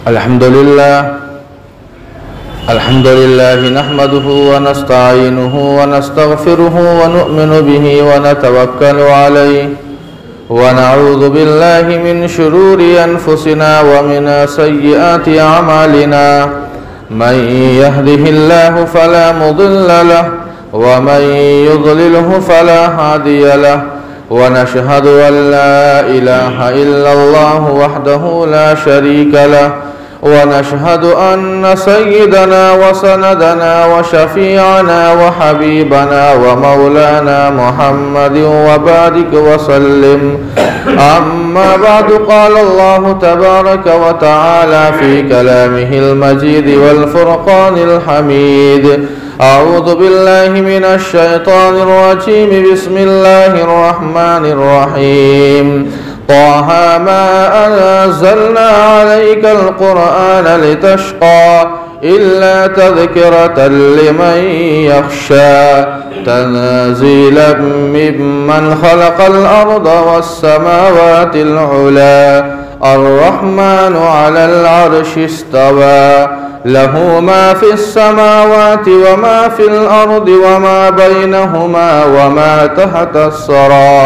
الحمد لله نحمده ونستعينه ونستغفره ونؤمن به ونتوكل عليه ونعوذ بالله من شرور أنفسنا ومن سيئات أعمالنا من يهده الله فلا مضل له ومن يضلله فلا هادي له ونشهد أن لا إله إلا الله وحده لا شريك له ونشهد أن سيدنا وسندنا وشفيعنا وحبيبنا ومولانا محمد وبارك وسلم. أما بعد قال الله تبارك وتعالى في كلامه المجيد والفرقان الحميد: أعوذ بالله من الشيطان الرجيم. بسم الله الرحمن الرحيم. طه ما أنزلنا عليك القرآن لتشقى إلا تذكرة لمن يخشى تنزيلا ممن خلق الأرض والسماوات العلى الرحمن على العرش استوى له ما في السماوات وما في الأرض وما بينهما وما تحت الثرى.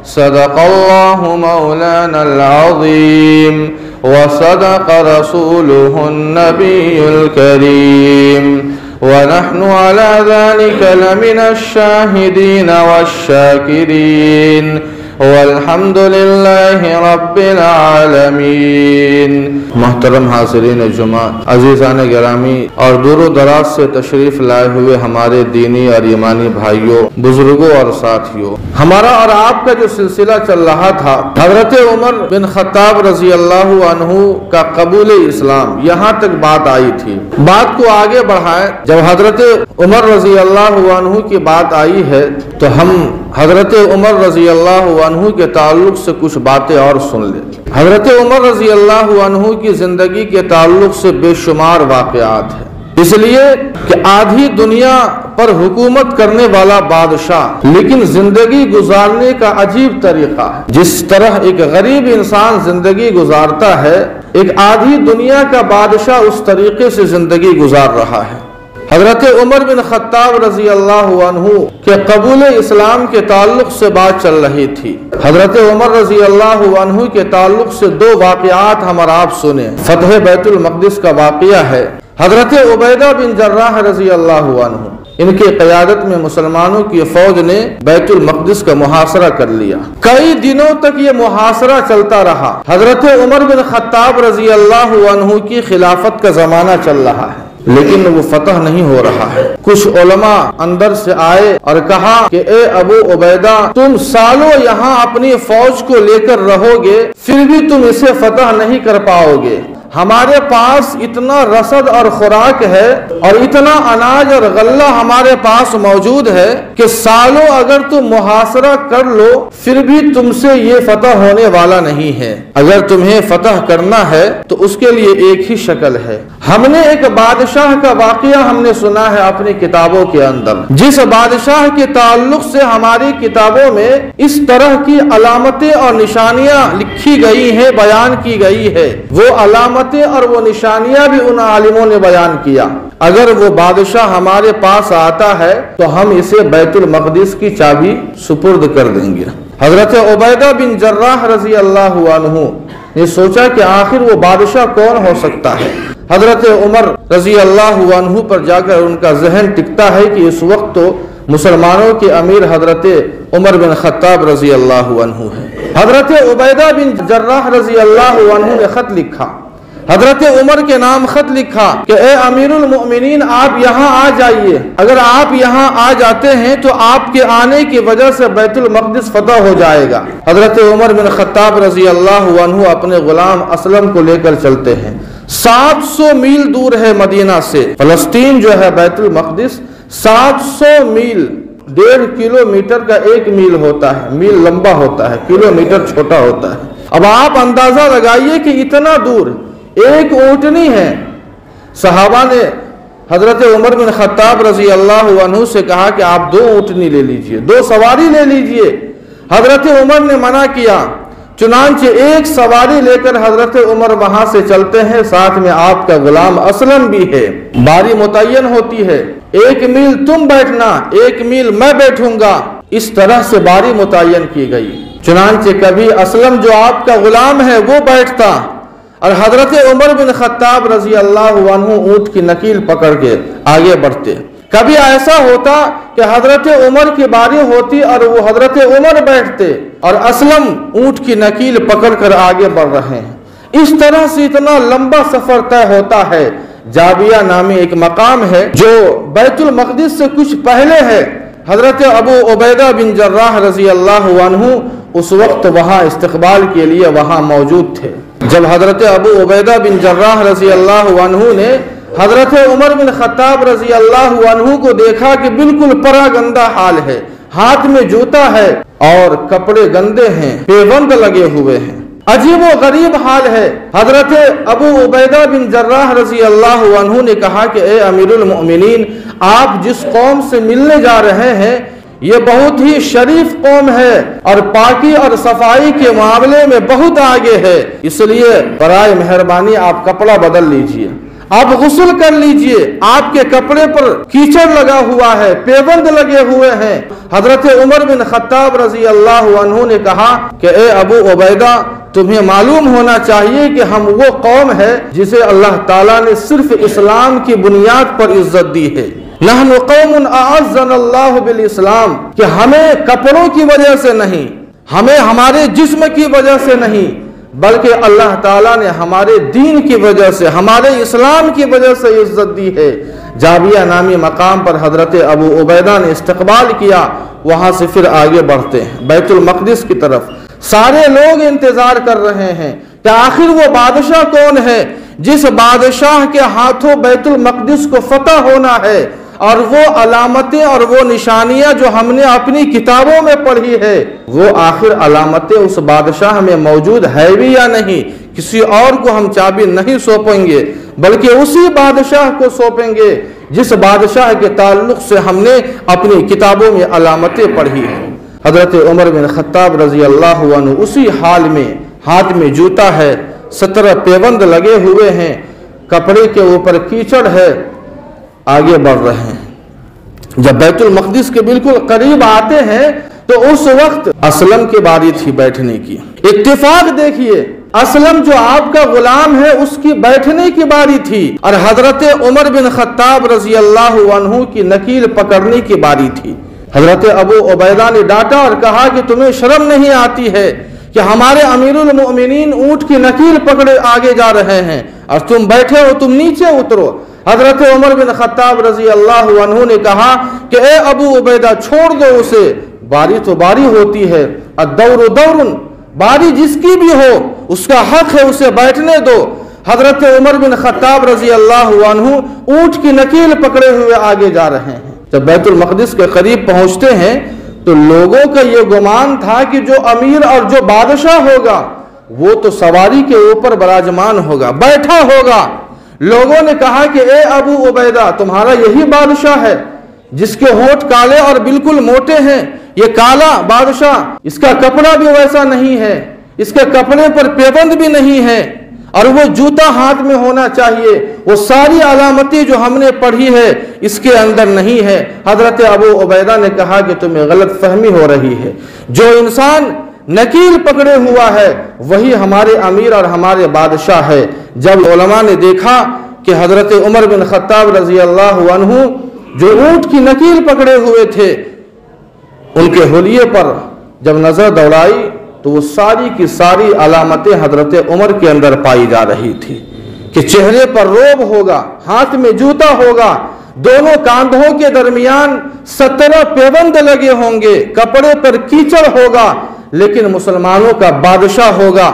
صدق الله مولانا العظيم وصدق رسوله النبي الكريم ونحن على ذلك لمن الشاهدين والشاكرين والحمد لله رب العالمین. محترم حاضرین جمعہ، عزیزان گرامی اور دور و دراز سے تشریف لائے ہوئے ہمارے دینی اور ایمانی بھائیوں، بزرگوں اور ساتھیوں، ہمارا اور آپ کا جو سلسلہ چل رہا تھا حضرت عمر بن خطاب رضی اللہ عنہ کا قبول اسلام، یہاں تک بات آئی تھی. بات کو آگے بڑھائیں. جب حضرت عمر رضی اللہ عنہ کی بات آئی ہے تو ہم حضرت عمر رضی اللہ عنہ کے تعلق سے کچھ باتیں اور سن لیں. حضرت عمر رضی اللہ عنہ کی زندگی کے تعلق سے بے شمار واقعات ہیں، اس لیے کہ آدھی دنیا پر حکومت کرنے والا بادشاہ، لیکن زندگی گزارنے کا عجیب طریقہ ہے. جس طرح ایک غریب انسان زندگی گزارتا ہے، ایک آدھی دنیا کا بادشاہ اس طریقے سے زندگی گزار رہا ہے. حضرت عمر بن خطاب رضی اللہ عنہ کے قبول اسلام کے تعلق سے بات چل رہی تھی. حضرت عمر رضی اللہ عنہ کے تعلق سے دو واقعات ہم اور آپ سنیں. فتح بیت المقدس کا واقعہ ہے. حضرت عبیدہ بن جراح رضی اللہ عنہ، ان کی قیادت میں مسلمانوں کی فوج نے بیت المقدس کا محاصرہ کر لیا. کئی دنوں تک یہ محاصرہ چلتا رہا. حضرت عمر بن خطاب رضی اللہ عنہ کی خلافت کا زمانہ چل رہا ہے، لیکن وہ فتح نہیں ہو رہا ہے. کچھ علماء اندر سے آئے اور کہا کہ اے ابو عبیدہ، تم سالوں یہاں اپنی فوج کو لے کر رہو گے، پھر بھی تم اسے فتح نہیں کر پاؤ گے. ہمارے پاس اتنا رسد اور خوراک ہے اور اتنا اناج اور غلہ ہمارے پاس موجود ہے کہ سالوں اگر تم محاصرہ کر لو پھر بھی تم سے یہ فتح ہونے والا نہیں ہے. اگر تمہیں فتح کرنا ہے تو اس کے لیے ایک ہی شکل ہے. ہم نے ایک بادشاہ کا واقعہ ہم نے سنا ہے اپنی کتابوں کے اندر، جس بادشاہ کے تعلق سے ہماری کتابوں میں اس طرح کی علامتیں اور نشانیاں لکھی گئی ہیں، بیان کی گئی ہے. وہ علامتیں اور وہ نشانیاں بھی ان عالموں نے بیان کیا. اگر وہ بادشاہ ہمارے پاس آتا ہے تو ہم اسے بیت المقدس کی چابی سپرد کر دیں گے. حضرت عبیدہ بن جراح رضی اللہ عنہ نے سوچا کہ آخر وہ بادشاہ کون ہو سکتا ہے. حضرت عمر رضی اللہ عنہ پر جا کر ان کا ذہن ٹکتا ہے کہ اس وقت تو مسلمانوں کے امیر حضرت عمر بن خطاب رضی اللہ عنہ ہے. حضرت عبیدہ بن جراح رضی اللہ عنہ نے خط لکھا، حضرت عمر کے نام خط لکھا کہ اے امیر المؤمنین، آپ یہاں آ جائیے. اگر آپ یہاں آ جاتے ہیں تو آپ کے آنے کی وجہ سے بیت المقدس فتح ہو جائے گا. حضرت عمر بن خطاب رضی اللہ عنہ اپنے غلام اسلم کو لے کر چلتے ہیں. 700 میل دور ہے مدینہ سے. فلسطین جو ہے بیت المقدس 700 میل، 1.5 کلومیٹر کا 1 میل ہوتا ہے. میل لمبا ہوتا ہے، کلومیٹر چھوٹا ہوتا ہے. اب آپ اندازہ لگائیے کہ اتنا دور ایک اونٹنی ہے. صحابہ نے حضرت عمر بن خطاب رضی اللہ عنہ سے کہا کہ آپ 2 اونٹنی لے لیجئے، 2 سواری لے لیجئے. حضرت عمر نے منع کیا. چنانچہ ایک سواری لے کر حضرت عمر وہاں سے چلتے ہیں، ساتھ میں آپ کا غلام اسلم بھی ہے۔ باری متعین ہوتی ہے، 1 میل تم بیٹھنا، 1 میل میں بیٹھوں گا، اس طرح سے باری متعین کی گئی۔ چنانچہ کبھی اسلم جو آپ کا غلام ہے وہ بیٹھتا اور حضرت عمر بن خطاب رضی اللہ عنہ اونٹ کی نکیل پکڑ کے آگے بڑھتے۔ کبھی ایسا ہوتا کہ حضرت عمر کی باری ہوتی اور وہ حضرت عمر بیٹھتے اور اسلم اونٹ کی نکیل پکڑ کر آگے بڑھ رہے ہیں۔ اس طرح سے اتنا لمبا سفر طے ہوتا ہے۔ جابیہ نامی ایک مقام ہے جو بیت المقدس سے کچھ پہلے ہے۔ حضرت ابو عبیدہ بن جراح رضی اللہ عنہ اس وقت وہاں استقبال کے لیے وہاں موجود تھے۔ جب حضرت ابو عبیدہ بن جراح رضی اللہ عنہ نے حضرت عمر بن خطاب رضی اللہ عنہ کو دیکھا کہ بالکل پراگندہ حال ہے، ہاتھ میں جوتا ہے اور کپڑے گندے ہیں، پیوند لگے ہوئے ہیں، عجیب و غریب حال ہے۔ حضرت ابو عبیدہ بن جراح رضی اللہ عنہ نے کہا کہ اے امیر المؤمنین، آپ جس قوم سے ملنے جا رہے ہیں یہ بہت ہی شریف قوم ہے اور پاکی اور صفائی کے معاملے میں بہت آگے ہے، اس لیے برائے مہربانی آپ کپڑا بدل لیجئے، آپ غسل کر لیجئے، آپ کے کپڑے پر کیچڑ لگا ہوا ہے، پیوند لگے ہوئے ہیں۔ حضرت عمر بن خطاب رضی اللہ عنہ نے کہا کہ اے ابو عبیدہ، تمہیں معلوم ہونا چاہیے کہ ہم وہ قوم ہے جسے اللہ تعالیٰ نے صرف اسلام کی بنیاد پر عزت دی ہے۔ نحن قوم اعزنا اللہ بالاسلام، کہ ہمیں کپڑوں کی وجہ سے نہیں، ہمیں ہمارے جسم کی وجہ سے نہیں، بلکہ اللہ تعالیٰ نے ہمارے دین کی وجہ سے، ہمارے اسلام کی وجہ سے عزت دی ہے۔ جابیہ نامی مقام پر حضرت ابو عبیدہ نے استقبال کیا، وہاں سے پھر آگے بڑھتے ہیں بیت المقدس کی طرف۔ سارے لوگ انتظار کر رہے ہیں کہ آخر وہ بادشاہ کون ہے جس بادشاہ کے ہاتھوں بیت المقدس کو فتح ہونا ہے، اور وہ علامتیں اور وہ نشانیاں جو ہم نے اپنی کتابوں میں پڑھی ہے وہ آخر علامتیں اس بادشاہ میں موجود ہے بھی یا نہیں۔ کسی اور کو ہم چابی نہیں سونپیں گے بلکہ اسی بادشاہ کو سونپیں گے جس بادشاہ کے تعلق سے ہم نے اپنی کتابوں میں علامتیں پڑھی ہیں۔ حضرت عمر بن خطاب رضی اللہ عنہ اسی حال میں، ہاتھ میں جوتا ہے، 17 پیوند لگے ہوئے ہیں، کپڑے کے اوپر کیچڑ ہے، آگے بڑھ رہے ہیں۔ جب بیت المقدس کے بالکل قریب آتے ہیں تو اس وقت اسلم کی باری تھی بیٹھنے کی۔ اتفاق دیکھیے، اسلم جو آپ کا غلام ہے اس کی بیٹھنے کی باری تھی اور حضرت عمر بن خطاب رضی اللہ عنہ کی نکیل پکڑنے کی باری تھی۔ حضرت ابو عبیدہ نے ڈانٹا اور کہا کہ تمہیں شرم نہیں آتی ہے کہ ہمارے امیر المؤمنین اونٹ کی نکیل پکڑے آگے جا رہے ہیں اور تم بیٹھے ہو، تم نیچے اترو۔ حضرت عمر بن خطاب رضی اللہ عنہ نے کہا کہ اے ابو عبیدہ، چھوڑ دو اسے، باری تو باری ہوتی ہے، الدور دور، باری جس کی بھی ہو اس کا حق ہے، اسے بیٹھنے دو۔ حضرت عمر بن خطاب رضی اللہ عنہ اونٹ کی نکیل پکڑے ہوئے آگے جا رہے ہیں۔ جب بیت المقدس کے قریب پہنچتے ہیں تو لوگوں کا یہ گمان تھا کہ جو امیر اور جو بادشاہ ہوگا وہ تو سواری کے اوپر براجمان ہوگا، بیٹھا ہوگا۔ لوگوں نے کہا کہ اے ابو عبیدہ، تمہارا یہی بادشاہ ہے جس کے ہونٹ کالے اور بالکل موٹے ہیں؟ یہ کالا بادشاہ، اس کا کپڑا بھی ویسا نہیں ہے، اس کے کپڑے پر پیبند بھی نہیں ہے، اور وہ جوتا ہاتھ میں ہونا چاہیے، وہ ساری علامتیں جو ہم نے پڑھی ہے اس کے اندر نہیں ہے۔ حضرت ابو عبیدہ نے کہا کہ تمہیں غلط فہمی ہو رہی ہے، جو انسان نکیل پکڑے ہوا ہے وہی ہمارے امیر اور ہمارے بادشاہ ہے۔ جب علماء نے دیکھا کہ حضرت عمر بن خطاب رضی اللہ عنہ جو اونٹ کی نکیل پکڑے ہوئے تھے ان کے حلیے پر جب نظر دوڑائی تو وہ ساری کی ساری علامتیں حضرت عمر کے اندر پائی جا رہی تھی کہ چہرے پر روب ہوگا، ہاتھ میں جوتا ہوگا، دونوں کاندھوں کے درمیان 17 پیوند لگے ہوں گے، کپڑے پر کیچڑ ہوگا، لیکن مسلمانوں کا بادشاہ ہوگا۔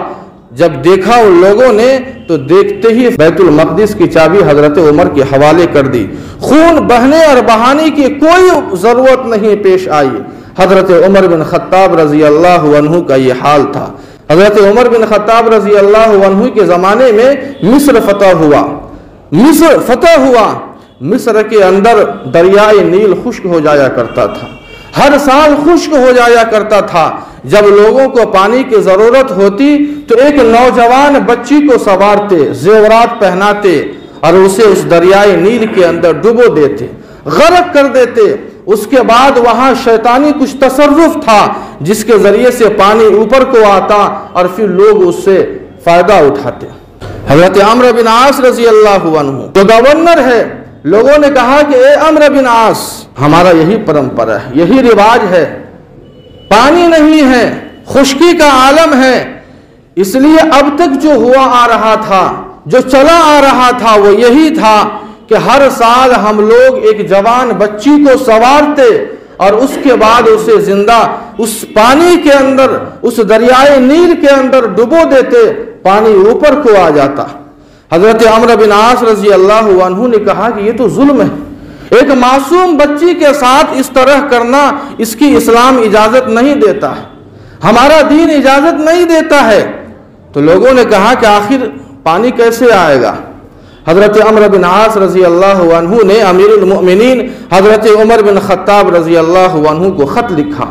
جب دیکھا ان لوگوں نے تو دیکھتے ہی بیت المقدس کی چابی حضرت عمر کے حوالے کر دی، خون بہنے اور بہانے کی کوئی ضرورت نہیں پیش آئی۔ حضرت عمر بن خطاب رضی اللہ عنہ کا یہ حال تھا۔ حضرت عمر بن خطاب رضی اللہ عنہ کے زمانے میں مصر فتح ہوا۔ مصر کے اندر دریائے نیل خشک ہو جایا کرتا تھا، ہر سال خشک ہو جایا کرتا تھا۔ جب لوگوں کو پانی کی ضرورت ہوتی تو ایک نوجوان بچی کو سنوارتے، زیورات پہناتے اور اسے اس دریائے نیل کے اندر ڈبو دیتے، غرق کر دیتے۔ اس کے بعد وہاں شیطانی کچھ تصرف تھا جس کے ذریعے سے پانی اوپر کو آتا اور پھر لوگ اس سے فائدہ اٹھاتے۔ حضرت عمرو بن عاص رضی اللہ عنہ جو گورنر ہے، لوگوں نے کہا کہ اے عمرو بن عاص، ہمارا یہی پرمپرا ہے، یہی رواج ہے، پانی نہیں ہے، خشکی کا عالم ہے، اس لیے اب تک جو ہوا آ رہا تھا، جو چلا آ رہا تھا، وہ یہی تھا کہ ہر سال ہم لوگ ایک جوان بچی کو سنوارتے اور اس کے بعد اسے زندہ اس پانی کے اندر، اس دریائے نیل کے اندر ڈبو دیتے، پانی اوپر کو آ جاتا۔ حضرت عمرو بن عاص رضی اللہ عنہ نے کہا کہ یہ تو ظلم ہے، ایک معصوم بچی کے ساتھ اس طرح کرنا، اس کی اسلام اجازت نہیں دیتا ہے، ہمارا دین اجازت نہیں دیتا ہے۔ تو لوگوں نے کہا کہ آخر پانی کیسے آئے گا؟ حضرت عمرو بن عاص رضی اللہ عنہ نے امیر المؤمنین حضرت عمر بن خطاب رضی اللہ عنہ کو خط لکھا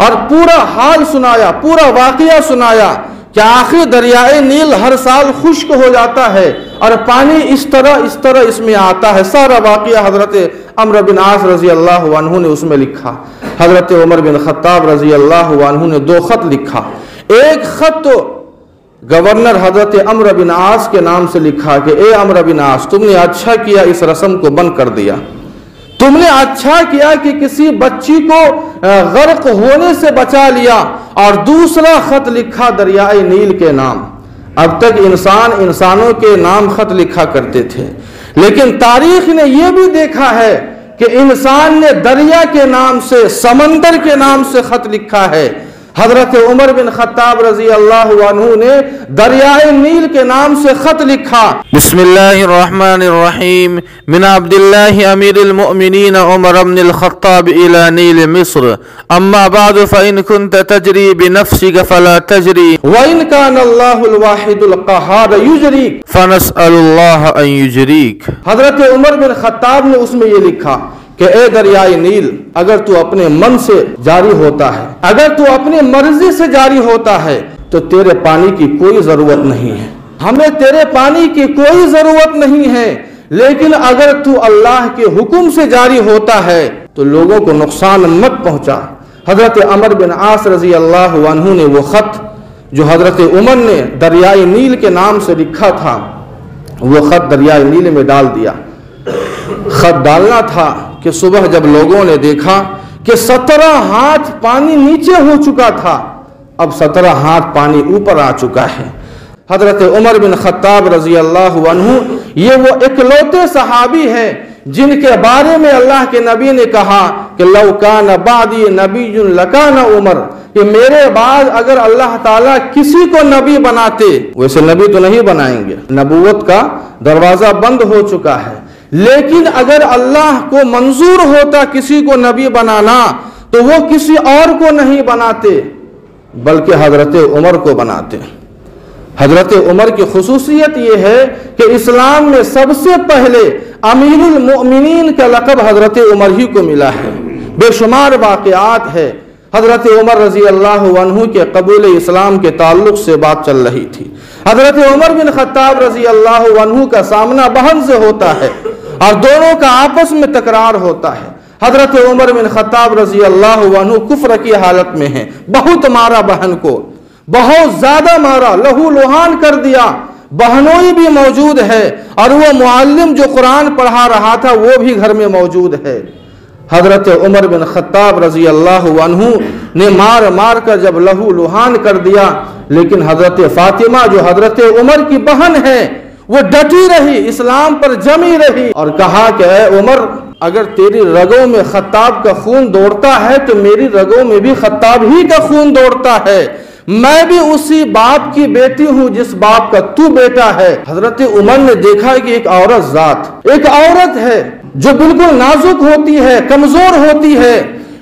اور پورا حال سنایا، پورا واقعہ سنایا کہ آخر دریائے نیل ہر سال خشک ہو جاتا ہے اور پانی اس طرح اس میں آتا ہے۔ سارا واقعہ حضرت عمرو بن عاص رضی اللہ عنہ نے اس میں لکھا۔ حضرت عمر بن خطاب رضی اللہ عنہ نے 2 خط لکھا۔ ایک خط تو گورنر حضرت عمرو بن عاص کے نام سے لکھا کہ اے عمرو بن عاص، تم نے اچھا کیا اس رسم کو بند کر دیا، تم نے اچھا کیا کہ کسی بچی کو غرق ہونے سے بچا لیا۔ اور دوسرا خط لکھا دریائے نیل کے نام۔ اب تک انسانوں کے نام خط لکھا کرتے تھے، لیکن تاریخ نے یہ بھی دیکھا ہے کہ انسان نے دریا کے نام سے، سمندر کے نام سے خط لکھا ہے۔ حضرت عمر بن خطاب رضی اللہ عنہ نے دریائے نیل کے نام سے خط لکھا۔ بسم اللہ الرحمن الرحیم، من عبد اللہ امیر المؤمنین عمر بن الخطاب الى نیل مصر، اما بعد فإن كنت تجری بنفسك فلا تجری وإن كان اللہ الواحد القہار یجریک فنسأل اللہ ان یجریک۔ حضرت عمر بن خطاب نے اس میں یہ لکھا کہ اے دریائے نیل، اگر تو اپنے من سے جاری ہوتا ہے، اگر تو اپنی مرضی سے جاری ہوتا ہے تو تیرے پانی کی کوئی ضرورت نہیں ہے، ہمیں تیرے پانی کی کوئی ضرورت نہیں ہے، لیکن اگر تو اللہ کے حکم سے جاری ہوتا ہے تو لوگوں کو نقصان مت پہنچا۔ حضرت عمر بن عاص رضی اللہ عنہ نے وہ خط جو حضرت عمر نے دریائے نیل کے نام سے لکھا تھا، وہ خط دریائے نیل میں ڈال دیا۔ خط ڈالنا تھا کہ صبح جب لوگوں نے دیکھا کہ 17 ہاتھ پانی نیچے ہو چکا تھا، اب 17 ہاتھ پانی اوپر آ چکا ہے۔ حضرت عمر بن خطاب رضی اللہ عنہ یہ وہ اکلوتے صحابی ہیں جن کے بارے میں اللہ کے نبی نے کہا کہ لو کان بعدی نبی لکان عمر، کہ میرے بعد اگر اللہ تعالیٰ کسی کو نبی بناتے، ویسے نبی تو نہیں بنائیں گے، نبوت کا دروازہ بند ہو چکا ہے، لیکن اگر اللہ کو منظور ہوتا کسی کو نبی بنانا تو وہ کسی اور کو نہیں بناتے بلکہ حضرت عمر کو بناتے۔ حضرت عمر کی خصوصیت یہ ہے کہ اسلام میں سب سے پہلے امیر المؤمنین کا لقب حضرت عمر ہی کو ملا ہے۔ بے شمار واقعات ہے۔ حضرت عمر رضی اللہ عنہ کے قبول اسلام کے تعلق سے بات چل رہی تھی۔ حضرت عمر بن خطاب رضی اللہ عنہ کا سامنا بہن سے ہوتا ہے اور دونوں کا آپس میں تکرار ہوتا ہے۔ حضرت عمر بن خطاب رضی اللہ عنہ کفر کی حالت میں ہیں، بہت مارا بہن کو، بہت زیادہ مارا، لہو لہان کر دیا۔ بہنوئی بھی موجود ہے اور وہ معلم جو قرآن پڑھا رہا تھا وہ بھی گھر میں موجود ہے۔ حضرت عمر بن خطاب رضی اللہ عنہ نے مار مار کر جب لہو لہان کر دیا، لیکن حضرت فاطمہ جو حضرت عمر کی بہن ہے وہ ڈٹی رہی، اسلام پر جمی رہی اور کہا کہ اے عمر، اگر تیری رگوں میں خطاب کا خون دوڑتا ہے تو میری رگوں میں بھی خطاب ہی کا خون دوڑتا ہے، میں بھی اسی باپ کی بیٹی ہوں جس باپ کا تو بیٹا ہے۔ حضرت عمر نے دیکھا کہ ایک عورت ذات، ایک عورت ہے جو بالکل نازک ہوتی ہے، کمزور ہوتی ہے،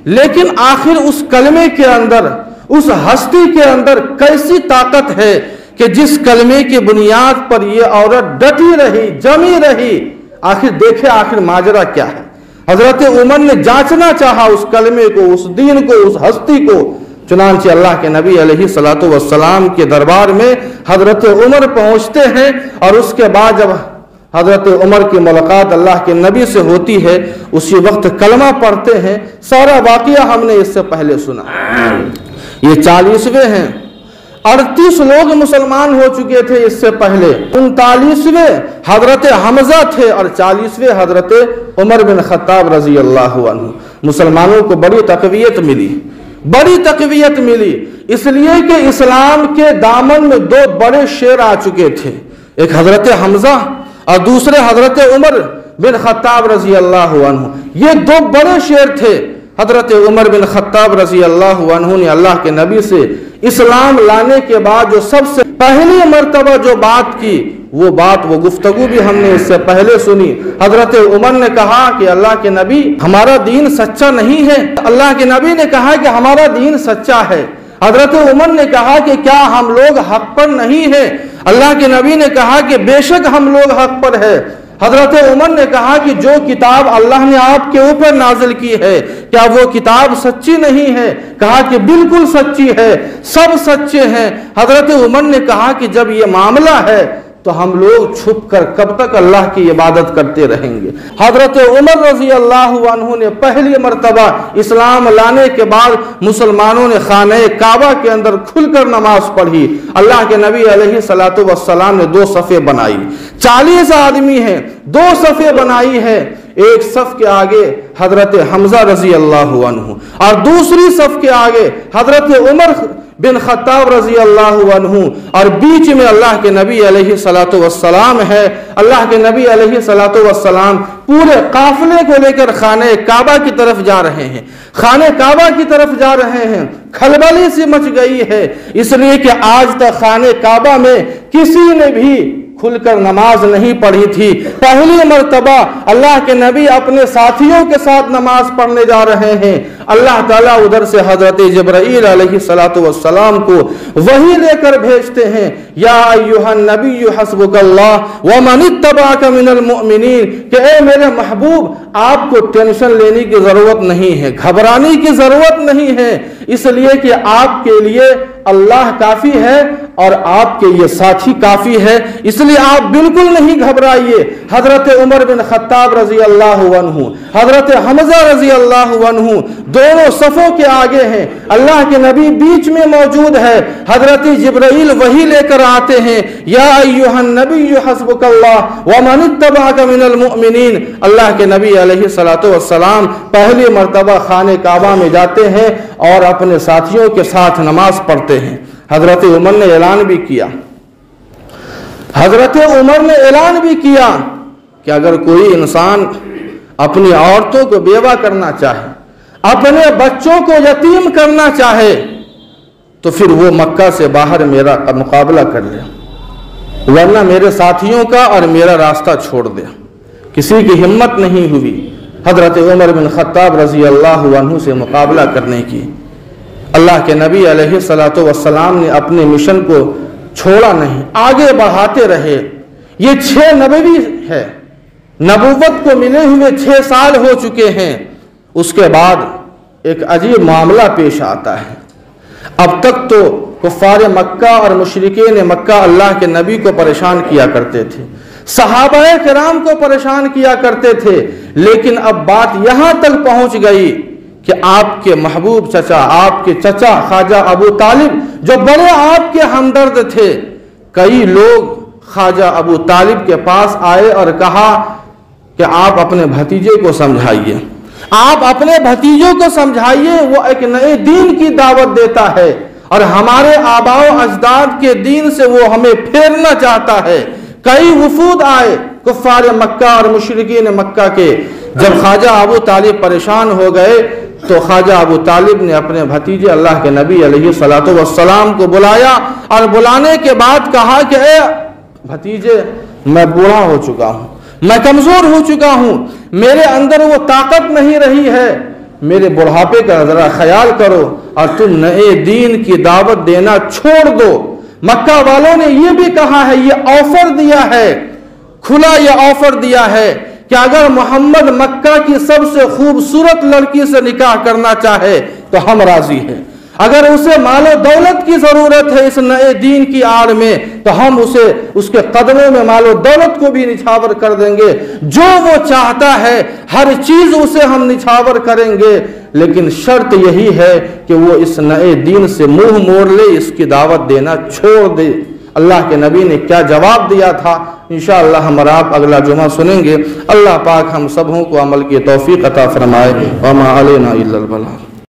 لیکن آخر اس کلمے کے اندر، اس ہستی کے اندر کیسی طاقت ہے کہ جس کلمے کی بنیاد پر یہ عورت ڈٹی رہی، جمی رہی۔ آخر دیکھے آخر ماجرا کیا ہے۔ حضرت عمر نے جانچنا چاہا اس کلمے کو، اس دین کو، اس ہستی کو، چنانچہ اللہ کے نبی علیہ الصلوۃ والسلام کے دربار میں حضرت عمر پہنچتے ہیں، اور اس کے بعد جب حضرت عمر کی ملاقات اللہ کے نبی سے ہوتی ہے اسی وقت کلمہ پڑھتے ہیں۔ سارا واقعہ ہم نے اس سے پہلے سنا۔ یہ 40ویں ہیں، 38 لوگ مسلمان ہو چکے تھے اس سے پہلے، 39ویں حضرت حمزہ تھے اور 40ویں حضرت عمر بن خطاب رضی اللہ عنہ۔ مسلمانوں کو بڑی تقویت ملی، بڑی تقویت ملی، اس لیے کہ اسلام کے دامن میں 2 بڑے شیر آ چکے تھے، ایک حضرت حمزہ اور دوسرے حضرت عمر بن خطاب رضی اللہ عنہ۔ یہ 2 بڑے شیر تھے۔ حضرت عمر بن خطاب رضی اللہ عنہ نے اللہ کے نبی سے اسلام لانے کے بعد جو سب سے پہلی مرتبہ جو بات کی، وہ گفتگو بھی ہم نے اس سے پہلے سنی۔ حضرت عمر نے کہا کہ اللہ کے نبی ہمارا دین سچا نہیں ہے۔ اللہ کے نبی نے کہا کہ ہمارا دین سچا ہے۔ حضرت عمر نے کہا کہ کیا ہم لوگ حق پر نہیں ہیں؟ اللہ کے نبی نے کہا کہ بے شک ہم لوگ حق پر ہے۔ حضرت عمر نے کہا کہ جو کتاب اللہ نے آپ کے اوپر نازل کی ہے کیا وہ کتاب سچی نہیں ہے؟ کہا کہ بالکل سچی ہے، سب سچے ہیں۔ حضرت عمر نے کہا کہ جب یہ معاملہ ہے تو ہم لوگ چھپ کر کب تک اللہ کی عبادت کرتے رہیں گے؟ حضرت عمر رضی اللہ عنہ نے پہلی مرتبہ اسلام لانے کے بعد مسلمانوں نے خانہ کعبہ کے اندر کھل کر نماز پڑھی۔ اللہ کے نبی علیہ الصلوۃ والسلام نے 2 صفیں بنائی، 40 آدمی ہیں، 2 صفیں بنائی ہے۔ ایک صف کے آگے حضرت حمزہ رضی اللہ عنہ اور دوسری صف کے آگے حضرت عمر بن خطاب رضی اللہ عنہ، اور بیچ میں اللہ کے نبی علیہ الصلوۃ والسلام ہے۔ اللہ کے نبی علیہ الصلوۃ والسلام پورے قافلے کو لے کر خانہ کعبہ کی طرف جا رہے ہیں، خانہ کعبہ کی طرف جا رہے ہیں۔ کھلبلی سی مچ گئی ہے، اس لیے کہ آج تک خانہ کعبہ میں کسی نے بھی کھل کر نماز نہیں پڑھی تھی۔ پہلی مرتبہ اللہ کے نبی اپنے ساتھیوں کے ساتھ نماز پڑھنے جا رہے ہیں۔ اللہ تعالیٰ ادھر سے حضرت جبرائیل علیہ الصلوۃ والسلام کو وحی لے کر بھیجتے ہیں، یا ایھا النبی حسبک اللہ ومن اتبعک من المؤمنین، کہ اے میرے محبوب آپ کو ٹینشن لینے کی ضرورت نہیں ہے، گھبرانے کی ضرورت نہیں ہے، اس لیے کہ آپ کے لیے اللہ کافی ہے اور آپ کے یہ ساتھی کافی ہے، اس لیے آپ بالکل نہیں گھبرائیے۔ حضرت عمر بن خطاب رضی اللہ عنہ، حضرت حمزہ رضی اللہ عنہ دونوں صفوں کے آگے ہیں، اللہ کے نبی بیچ میں موجود ہے۔ حضرت جبرائیل وحی لے کر آتے ہیں، یا ایھا النبی حسبک اللہ ومن اتبعک من المؤمنین۔ اللہ کے نبی علیہ الصلوۃ والسلام پہلی مرتبہ خانہ کعبہ میں جاتے ہیں اور اپنے ساتھیوں کے ساتھ نماز پڑھتے ہیں۔ حضرت عمر نے اعلان بھی کیا، حضرت عمر نے اعلان بھی کیا کہ اگر کوئی انسان اپنی عورتوں کو بیوہ کرنا چاہے، اپنے بچوں کو یتیم کرنا چاہے، تو پھر وہ مکہ سے باہر میرا مقابلہ کر لے، ورنہ میرے ساتھیوں کا اور میرا راستہ چھوڑ دے۔ کسی کی ہمت نہیں ہوئی حضرت عمر بن خطاب رضی اللہ عنہ سے مقابلہ کرنے کی۔ اللہ کے نبی علیہ الصلوۃ والسلام نے اپنے مشن کو چھوڑا نہیں، آگے بڑھاتے رہے۔ یہ 6 نبوی ہے، نبوت کو ملے ہوئے 6 سال ہو چکے ہیں۔ اس کے بعد ایک عجیب معاملہ پیش آتا ہے۔ اب تک تو کفار مکہ اور مشرکین مکہ اللہ کے نبی کو پریشان کیا کرتے تھے، صحابہ کرام کو پریشان کیا کرتے تھے، لیکن اب بات یہاں تک پہنچ گئی کہ آپ کے محبوب چچا، آپ کے چچا خواجہ ابو طالب جو بڑے آپ کے ہمدرد تھے، کئی لوگ خواجہ ابو طالب کے پاس آئے اور کہا کہ آپ اپنے بھتیجے کو سمجھائیے، آپ اپنے بھتیجوں کو سمجھائیے، وہ ایک نئے دین کی دعوت دیتا ہے اور ہمارے آباء و اجداد کے دین سے وہ ہمیں پھیرنا چاہتا ہے۔ کئی وفود آئے کفار مکہ اور مشرکین مکہ کے۔ جب خواجہ ابو طالب پریشان ہو گئے تو خواجہ ابو طالب نے اپنے بھتیجے اللہ کے نبی علیہ الصلوۃ والسلام کو بلایا اور بلانے کے بعد کہا کہ اے بھتیجے، میں بوڑھا ہو چکا ہوں، میں کمزور ہو چکا ہوں، میرے اندر وہ طاقت نہیں رہی ہے، میرے بڑھاپے کا ذرا خیال کرو اور تم نئے دین کی دعوت دینا چھوڑ دو۔ مکہ والوں نے یہ بھی کہا ہے، یہ آفر دیا ہے، کھلا یہ آفر دیا ہے کہ اگر محمد مکہ کی سب سے خوبصورت لڑکی سے نکاح کرنا چاہے تو ہم راضی ہیں، اگر اسے مال و دولت کی ضرورت ہے اس نئے دین کی آڑ میں تو ہم اسے اس کے قدموں میں مال و دولت کو بھی نچھاور کر دیں گے، جو وہ چاہتا ہے ہر چیز اسے ہم نچھاور کریں گے، لیکن شرط یہی ہے کہ وہ اس نئے دین سے منہ موڑ لے، اس کی دعوت دینا چھوڑ دے۔ اللہ کے نبی نے کیا جواب دیا تھا انشاءاللہ ہم اور آپ اگلا جمعہ سنیں گے۔ اللہ پاک ہم سبوں کو عمل کی توفیق عطا فرمائے۔ وما علینا الا البلاغ۔